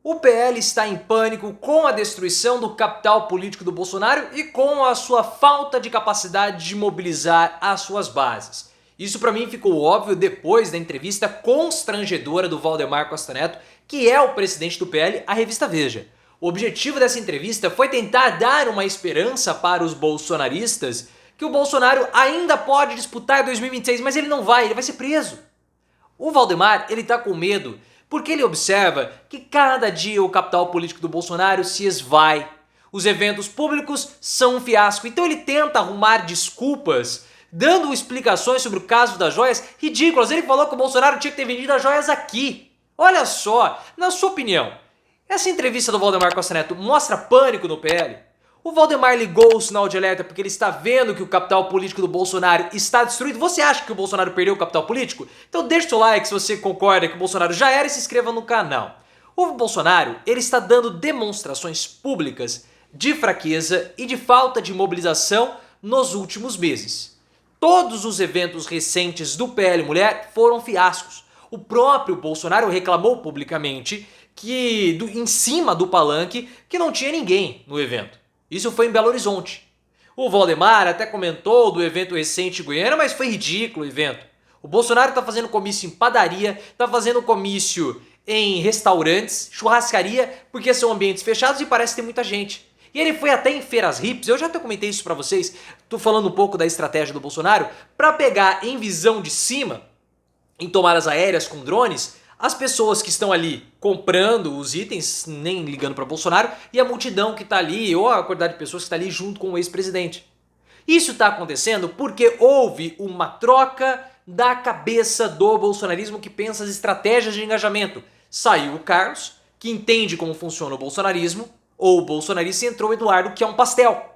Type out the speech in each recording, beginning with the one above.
O PL está em pânico com a destruição do capital político do Bolsonaro e com a sua falta de capacidade de mobilizar as suas bases. Isso para mim ficou óbvio depois da entrevista constrangedora do Valdemar Costa Neto, que é o presidente do PL, à revista Veja. O objetivo dessa entrevista foi tentar dar uma esperança para os bolsonaristas que o Bolsonaro ainda pode disputar 2026, mas ele não vai, ele vai ser preso. O Valdemar, ele tá com medo porque ele observa que cada dia o capital político do Bolsonaro se esvai. Os eventos públicos são um fiasco, então ele tenta arrumar desculpas, dando explicações sobre o caso das joias ridículas. Ele falou que o Bolsonaro tinha que ter vendido as joias aqui. Olha só, na sua opinião, essa entrevista do Valdemar Costa Neto mostra pânico no PL? O Valdemar ligou o sinal de alerta porque ele está vendo que o capital político do Bolsonaro está destruído. Você acha que o Bolsonaro perdeu o capital político? Então deixa o seu like se você concorda que o Bolsonaro já era e se inscreva no canal. O Bolsonaro, ele está dando demonstrações públicas de fraqueza e de falta de mobilização nos últimos meses. Todos os eventos recentes do PL Mulher foram fiascos. O próprio Bolsonaro reclamou publicamente que em cima do palanque que não tinha ninguém no evento. Isso foi em Belo Horizonte. O Valdemar até comentou do evento recente em Goiânia, mas foi ridículo o evento. O Bolsonaro está fazendo comício em padaria, está fazendo comício em restaurantes, churrascaria, porque são ambientes fechados e parece ter muita gente. E ele foi até em feiras hips, eu já até comentei isso pra vocês, tô falando um pouco da estratégia do Bolsonaro, para pegar em visão de cima, em tomadas aéreas com drones, as pessoas que estão ali comprando os itens, nem ligando para Bolsonaro, e a multidão que está ali, ou a quantidade de pessoas que está ali junto com o ex-presidente. Isso está acontecendo porque houve uma troca da cabeça do bolsonarismo que pensa as estratégias de engajamento. Saiu o Carlos, que entende como funciona o bolsonarismo, ou o bolsonarista, e entrou o Eduardo, que é um pastel.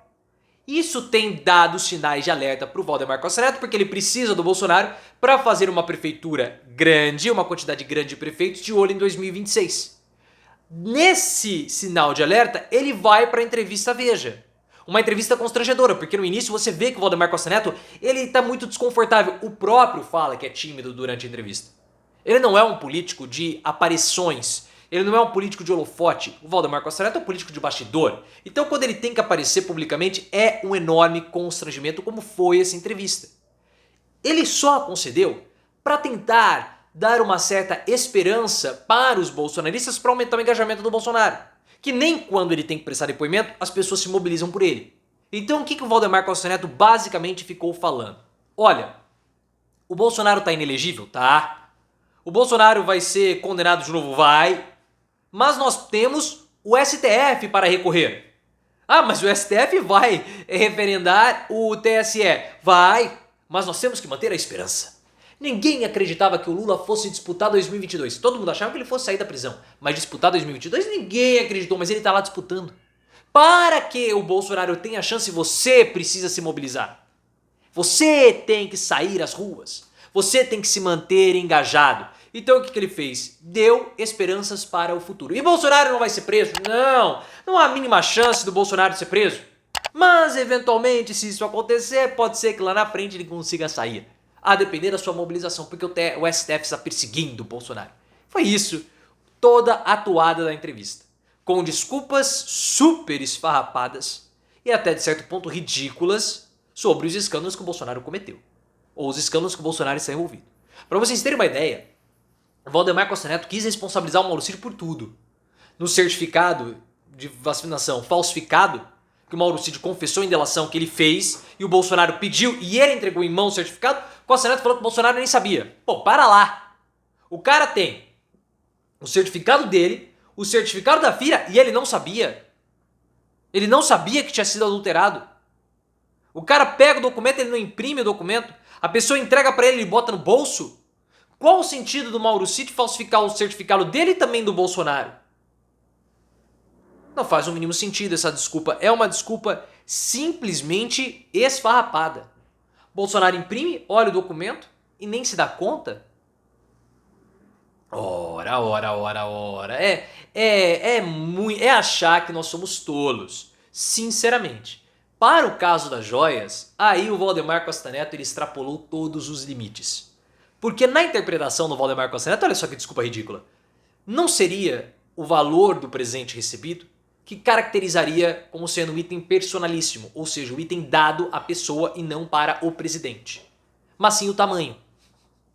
Isso tem dado sinais de alerta para o Valdemar Costa Neto, porque ele precisa do Bolsonaro para fazer uma prefeitura grande, uma quantidade grande de prefeitos de olho em 2026. Nesse sinal de alerta, ele vai para a entrevista Veja. Uma entrevista constrangedora, porque no início você vê que o Valdemar Costa Neto ele está muito desconfortável. O próprio fala que é tímido durante a entrevista. Ele não é um político de aparições. Ele não é um político de holofote. O Valdemar Costa Neto é um político de bastidor. Então quando ele tem que aparecer publicamente é um enorme constrangimento, como foi essa entrevista. Ele só concedeu para tentar dar uma certa esperança para os bolsonaristas para aumentar o engajamento do Bolsonaro. Que nem quando ele tem que prestar depoimento as pessoas se mobilizam por ele. Então o que o Valdemar Costa Neto basicamente ficou falando? Olha, o Bolsonaro tá inelegível? Tá. O Bolsonaro vai ser condenado de novo? Vai. Mas nós temos o STF para recorrer. Ah, mas o STF vai referendar o TSE. Vai, mas nós temos que manter a esperança. Ninguém acreditava que o Lula fosse disputar 2022. Todo mundo achava que ele fosse sair da prisão. Mas disputar 2022 ninguém acreditou, mas ele está lá disputando. Para que o Bolsonaro tenha chance, você precisa se mobilizar. Você tem que sair às ruas. Você tem que se manter engajado. Então o que ele fez? Deu esperanças para o futuro. E Bolsonaro não vai ser preso? Não, não há a mínima chance do Bolsonaro ser preso. Mas eventualmente, se isso acontecer, pode ser que lá na frente ele consiga sair. A depender da sua mobilização, porque o STF está perseguindo o Bolsonaro. Foi isso, toda a atuada da entrevista. Com desculpas super esfarrapadas e até de certo ponto ridículas sobre os escândalos que o Bolsonaro cometeu. Ou os escândalos que o Bolsonaro está envolvido. Para vocês terem uma ideia, o Valdemar Costa Neto quis responsabilizar o Mauro Cid por tudo. No certificado de vacinação falsificado, que o Mauro Cid confessou em delação que ele fez, e o Bolsonaro pediu, e ele entregou em mão o certificado, Costa Neto falou que o Bolsonaro nem sabia. Pô, para lá! O cara tem o certificado dele, o certificado da filha, e ele não sabia. Ele não sabia que tinha sido adulterado. O cara pega o documento, ele não imprime o documento, a pessoa entrega para ele e bota no bolso. Qual o sentido do Mauro Cid falsificar o certificado dele e também do Bolsonaro? Não faz o mínimo sentido essa desculpa. É uma desculpa simplesmente esfarrapada. Bolsonaro imprime, olha o documento e nem se dá conta? Ora. É achar que nós somos tolos. Sinceramente. Para o caso das joias, aí o Valdemar Costa Neto ele extrapolou todos os limites. Porque na interpretação do Valdemar Costa Neto, olha só que desculpa ridícula, não seria o valor do presente recebido, que caracterizaria como sendo um item personalíssimo, ou seja, um item dado à pessoa e não para o presidente, mas sim o tamanho.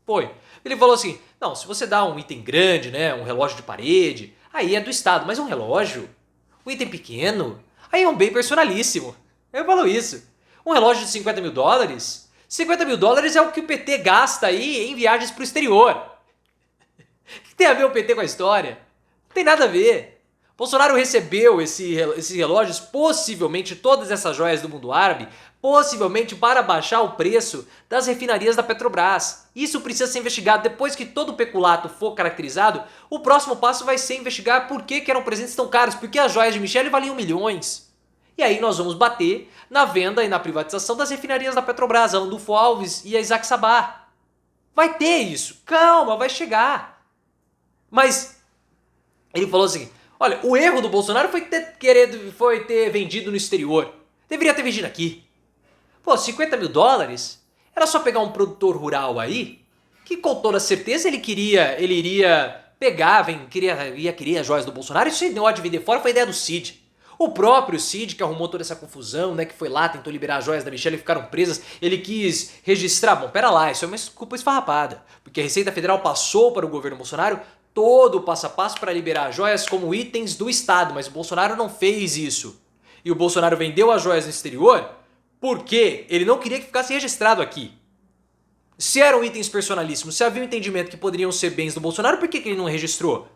Foi. Ele falou assim, não, se você dá um item grande, né, um relógio de parede, aí é do Estado, mas um relógio, um item pequeno, aí é um bem personalíssimo. Ele falou isso. Um relógio de 50 mil dólares? 50 mil dólares é o que o PT gasta aí em viagens para o exterior. O que tem a ver o PT com a história? Não tem nada a ver. Bolsonaro recebeu esses relógios, possivelmente todas essas joias do mundo árabe, possivelmente para baixar o preço das refinarias da Petrobras. Isso precisa ser investigado. Depois que todo o peculato for caracterizado, o próximo passo vai ser investigar por que eram presentes tão caros, porque as joias de Michele valiam milhões. E aí nós vamos bater na venda e na privatização das refinarias da Petrobras, a Landulfo Alves e a Isaac Sabah. Vai ter isso. Calma, vai chegar. Mas ele falou assim, olha, o erro do Bolsonaro foi ter vendido no exterior. Deveria ter vendido aqui. Pô, 50 mil dólares? Era só pegar um produtor rural aí, que com toda certeza ele iria pegar, ia querer as joias do Bolsonaro. Isso não de vender fora, foi ideia do Cid. O próprio Cid, que arrumou toda essa confusão, né, que foi lá, tentou liberar as joias da Michelle e ficaram presas, ele quis registrar. Bom, pera lá, isso é uma desculpa esfarrapada, porque a Receita Federal passou para o governo Bolsonaro todo o passo a passo para liberar as joias como itens do Estado, mas o Bolsonaro não fez isso. E o Bolsonaro vendeu as joias no exterior porque ele não queria que ficasse registrado aqui. Se eram itens personalíssimos, se havia um entendimento que poderiam ser bens do Bolsonaro, por que ele não registrou?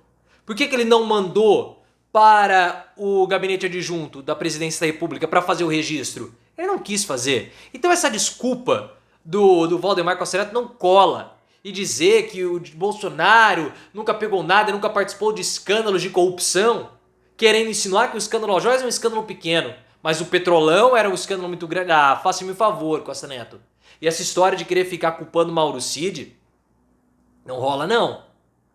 Por que ele não mandou para o gabinete adjunto da presidência da República para fazer o registro? Ele não quis fazer. Então essa desculpa do Valdemar Costa Neto não cola. E dizer que o Bolsonaro nunca pegou nada, nunca participou de escândalos de corrupção, querendo insinuar que o escândalo às joias é um escândalo pequeno, mas o Petrolão era um escândalo muito grande. Ah, faça-me um favor, Costa Neto. E essa história de querer ficar culpando Mauro Cid, não rola não.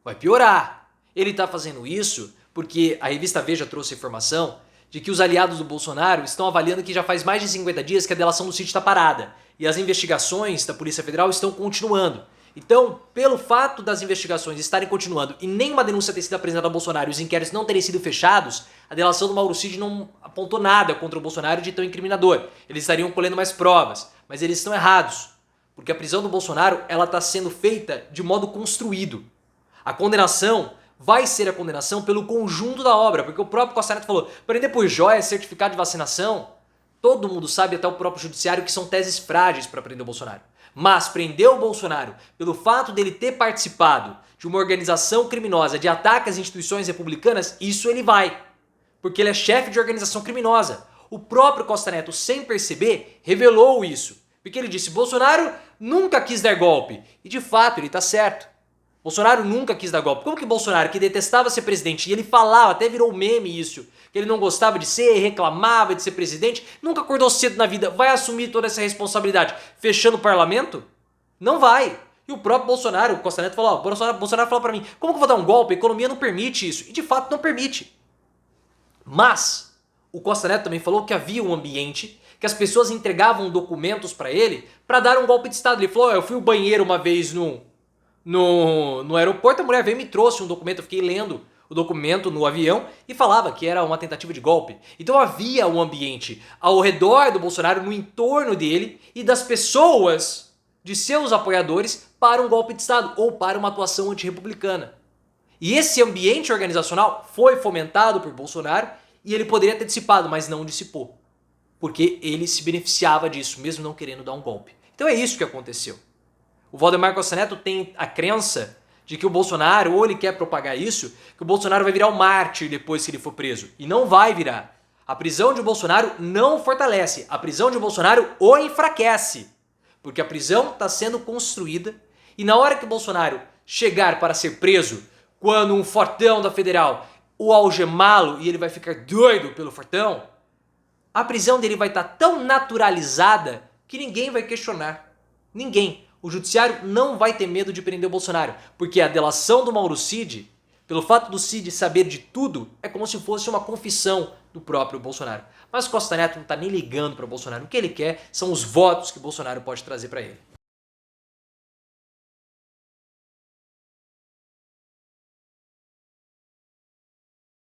Vai piorar. Ele tá fazendo isso porque a revista Veja trouxe a informação de que os aliados do Bolsonaro estão avaliando que já faz mais de 50 dias que a delação do Cid está parada. E as investigações da Polícia Federal estão continuando. Então, pelo fato das investigações estarem continuando e nenhuma denúncia ter sido apresentada ao Bolsonaro e os inquéritos não terem sido fechados, a delação do Mauro Cid não apontou nada contra o Bolsonaro de tão incriminador. Eles estariam colhendo mais provas, mas eles estão errados, porque a prisão do Bolsonaro ela está sendo feita de modo construído. A condenação vai ser a condenação pelo conjunto da obra, porque o próprio Costa Neto falou, prender por joia, certificado de vacinação, todo mundo sabe, até o próprio judiciário, que são teses frágeis para prender o Bolsonaro. Mas prender o Bolsonaro pelo fato dele ter participado de uma organização criminosa de ataque às instituições republicanas, isso ele vai. Porque ele é chefe de organização criminosa. O próprio Costa Neto, sem perceber, revelou isso. Porque ele disse, Bolsonaro nunca quis dar golpe. E de fato, ele está certo. Bolsonaro nunca quis dar golpe. Como que Bolsonaro, que detestava ser presidente, e ele falava, até virou meme isso, que ele não gostava de ser, reclamava de ser presidente, nunca acordou cedo na vida, vai assumir toda essa responsabilidade fechando o parlamento? Não vai. E o próprio Bolsonaro, o Costa Neto falou, Bolsonaro falou pra mim, como que eu vou dar um golpe? A economia não permite isso. E de fato não permite. Mas o Costa Neto também falou que havia um ambiente que as pessoas entregavam documentos pra ele pra dar um golpe de Estado. Ele falou, eu fui ao banheiro uma vez no aeroporto, a mulher veio e me trouxe um documento, eu fiquei lendo o documento no avião e falava que era uma tentativa de golpe. Então havia um ambiente ao redor do Bolsonaro, no entorno dele e das pessoas, de seus apoiadores, para um golpe de Estado ou para uma atuação antirrepublicana. E esse ambiente organizacional foi fomentado por Bolsonaro e ele poderia ter dissipado, mas não dissipou. Porque ele se beneficiava disso, mesmo não querendo dar um golpe. Então é isso que aconteceu. O Valdemar Costa Neto tem a crença de que o Bolsonaro, ou ele quer propagar isso, que o Bolsonaro vai virar um mártir depois que ele for preso. E não vai virar. A prisão de Bolsonaro não o fortalece. A prisão de Bolsonaro o enfraquece. Porque a prisão está sendo construída e na hora que o Bolsonaro chegar para ser preso, quando um fortão da Federal o algemá-lo e ele vai ficar doido pelo fortão, a prisão dele vai estar tão naturalizada que ninguém vai questionar. Ninguém. O judiciário não vai ter medo de prender o Bolsonaro, porque a delação do Mauro Cid, pelo fato do Cid saber de tudo, é como se fosse uma confissão do próprio Bolsonaro. Mas Costa Neto não está nem ligando para o Bolsonaro. O que ele quer são os votos que o Bolsonaro pode trazer para ele.